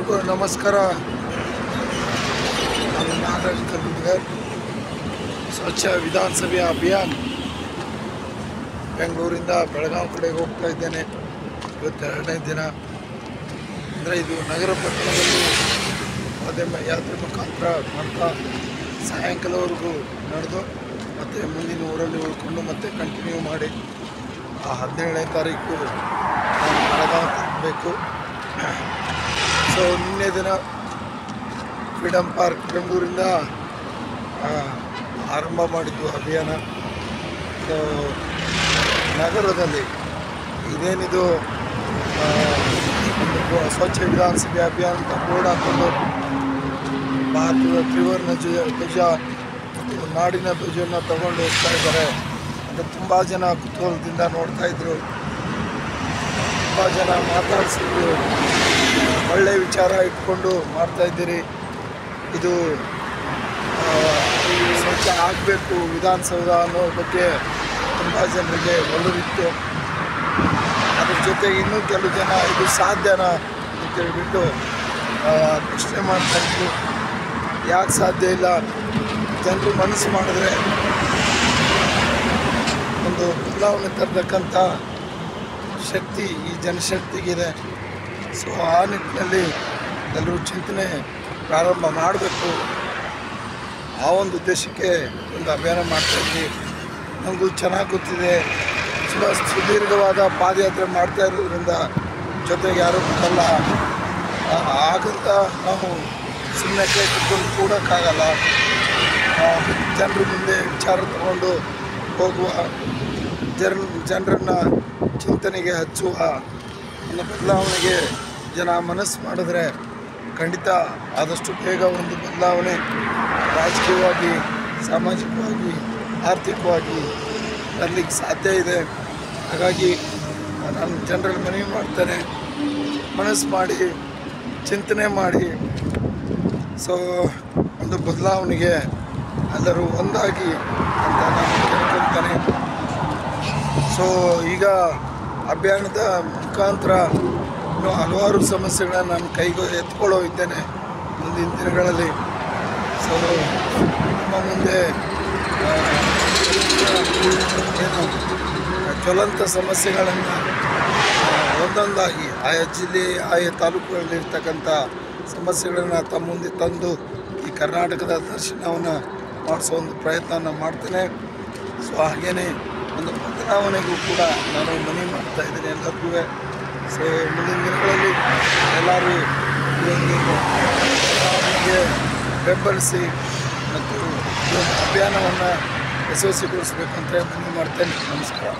ಎಲ್ಲರಿಗೂ ನಮಸ್ಕಾರ. ನಾನು ನಾಗರಾಜ್ ಕಲ್ಬಿಡ್ಗರ್. ಸ್ವಚ್ಛ ವಿಧಾನಸಭೆ ಅಭಿಯಾನ ಬೆಂಗಳೂರಿಂದ ಬೆಳಗಾವಿ ಕಡೆಗೆ ಹೋಗ್ತಾ ಇದ್ದೇನೆ. ಇವತ್ತು 2ನೇ ದಿನ. ಅಂದರೆ ಇದು ನಗರ ಪಟ್ಟಣದಲ್ಲಿ ಮಾಧ್ಯಮ ಯಾತ್ರೆ ಮುಖಾಂತರ ಮಾಡ್ತಾ ಸಾಯಂಕಾಲವರೆಗೂ ನಡೆದು ಮತ್ತು ಮುಂದಿನ ಊರಲ್ಲಿ ಉಳ್ಕೊಂಡು ಮತ್ತೆ ಕಂಟಿನ್ಯೂ ಮಾಡಿ 17ನೇ ತಾರೀಕು ಬೆಳಗಾವಿ ತಲುಪಬೇಕು. ಸೊ ನಿನ್ನೆ ದಿನ ಫ್ರೀಡಮ್ ಪಾರ್ಕ್ ಬೆಂಗಳೂರಿಂದ ಆರಂಭ ಮಾಡಿದ್ದು ಅಭಿಯಾನ. ಸೊ ನಗರದಲ್ಲಿ ಇದೇನಿದು ಒಂದು ಸ್ವಚ್ಛ ವಿಧಾನಸಭೆ ಅಭಿಯಾನ ಅಂತ ಬೋರ್ಡ್ ಹಾಕೊಂಡು ಭಾರತದ ತ್ರಿವರ್ಣ ಧ್ವಜ ಮತ್ತು ನಾಡಿನ ಧ್ವಜವನ್ನು ತಗೊಂಡು ಹೋಗ್ತಾ ಇದ್ದಾರೆ ಅಂತ ತುಂಬ ಜನ ಕುತೂಹಲದಿಂದ ನೋಡ್ತಾ ಇದ್ರು. ತುಂಬ ಜನ ಮಾತಾಡಿಸಿದ್ರು. ಒಳ್ಳೆಯ ವಿಚಾರ ಇಟ್ಕೊಂಡು ಮಾಡ್ತಾಯಿದ್ದೀರಿ. ಇದು ಸ್ವಚ್ಛ ಆಗಬೇಕು ವಿಧಾನಸೌಧ ಅನ್ನೋ ಬಗ್ಗೆ ತುಂಬ ಜನರಿಗೆ ಒಲವಿತ್ತು. ಅದ್ರ ಜೊತೆಗೆ ಇನ್ನೂ ಕೆಲವು ಜನ ಇದು ಸಾಧ್ಯನಾ ಅಂತೇಳ್ಬಿಟ್ಟು ಪ್ರಶ್ನೆ ಮಾಡ್ತಾಯಿದ್ರು. ಯಾಕೆ ಸಾಧ್ಯ ಇಲ್ಲ? ಜನರು ಮನಸ್ಸು ಮಾಡಿದ್ರೆ ಒಂದು ಬದಲಾವಣೆ ತರತಕ್ಕಂಥ ಶಕ್ತಿ ಈ ಜನಶಕ್ತಿಗಿದೆ. ಸೊ ಆ ನಿಟ್ಟಿನಲ್ಲಿ ಎಲ್ಲರೂ ಚಿಂತನೆ ಪ್ರಾರಂಭ ಮಾಡಬೇಕು. ಆ ಒಂದು ಉದ್ದೇಶಕ್ಕೆ ಒಂದು ಅಭಿಯಾನ ಮಾಡ್ತಾಯಿದ್ವಿ. ನಮಗೂ ಚೆನ್ನಾಗಿ ಗೊತ್ತಿದೆ, ಸುದೀರ್ಘವಾದ ಪಾದಯಾತ್ರೆ ಮಾಡ್ತಾ ಇರೋದ್ರಿಂದ ಜೊತೆಗೆ ಯಾರೂ ಬರಲ್ಲ. ಹಾಗಂತ ನಾವು ಸುಮ್ಮನೆ ಕೈ ಕುತ್ಕೊಂಡು ಕೂಡೋಕ್ಕಾಗಲ್ಲ. ಜನರ ಮುಂದೆ ವಿಚಾರ ತಗೊಂಡು ಹೋಗುವ, ಜನರನ್ನು ಚಿಂತನೆಗೆ ಹಚ್ಚುವ ಅನ್ನೋ ಬದಲಾವಣೆಗೆ ಜನ ಮನಸ್ಸು ಮಾಡಿದ್ರೆ ಖಂಡಿತ ಆದಷ್ಟು ಬೇಗ ಒಂದು ಬದಲಾವಣೆ ರಾಜಕೀಯವಾಗಿ, ಸಾಮಾಜಿಕವಾಗಿ, ಆರ್ಥಿಕವಾಗಿ ತರಲಿಕ್ಕೆ ಸಾಧ್ಯ ಇದೆ. ಹಾಗಾಗಿ ನಾನು ಜನರಲ್ಲಿ ಮನವಿ ಮಾಡ್ತೇನೆ, ಮನಸ್ಸು ಮಾಡಿ ಚಿಂತನೆ ಮಾಡಿ ಸೊ ಒಂದು ಬದಲಾವಣೆಗೆ ಎಲ್ಲರೂ ಒಂದಾಗಿ ಅಂತ ನಾನು ಕೇಳ್ಕೊಳ್ತೇನೆ. ಸೊ ಈಗ ಅಭಿಯಾನದ ಮುಖಾಂತರ ಇನ್ನೂ ಹಲವಾರು ಸಮಸ್ಯೆಗಳನ್ನು ನಾನು ಎತ್ಕೊಳ್ಳೋ ಇದ್ದೇನೆ ಮುಂದಿನ ದಿನಗಳಲ್ಲಿ. ಸೊ ನಮ್ಮ ಮುಂದೆ ಏನು ಜ್ವಲಂತ ಸಮಸ್ಯೆಗಳನ್ನು ಒಂದೊಂದಾಗಿ ಆಯಾ ಜಿಲ್ಲೆ, ಆಯಾ ತಾಲೂಕುಗಳಲ್ಲಿರ್ತಕ್ಕಂಥ ಸಮಸ್ಯೆಗಳನ್ನು ತಮ್ಮ ಮುಂದೆ ತಂದು ಈ ಕರ್ನಾಟಕದ ದರ್ಶನವನ್ನು ಮಾಡಿಸೋ ಒಂದು ಪ್ರಯತ್ನವನ್ನು ಮಾಡ್ತೇನೆ. ಸೊ ಹಾಗೆಯೇ ಒಂದು ಬದಲಾವಣೆಗೂ ಕೂಡ ನಾನು ಮನವಿ ಮಾಡ್ತಾಯಿದ್ದೀನಿ ಎಲ್ಲರಿಗೂ. ಸೊ ಮುಂದಿನ ದಿನಗಳಲ್ಲಿ ಎಲ್ಲರೂ ಈ ಒಂದು ಬದಲಾವಣೆಗೆ ಬೆಂಬಲಿಸಿ ಮತ್ತು ಈ ಒಂದು ಅಭಿಯಾನವನ್ನು ಯಶಸ್ವಿಗೊಳಿಸಬೇಕಂತ ಮನವಿ ಮಾಡ್ತೇನೆ. ನಮಸ್ಕಾರ.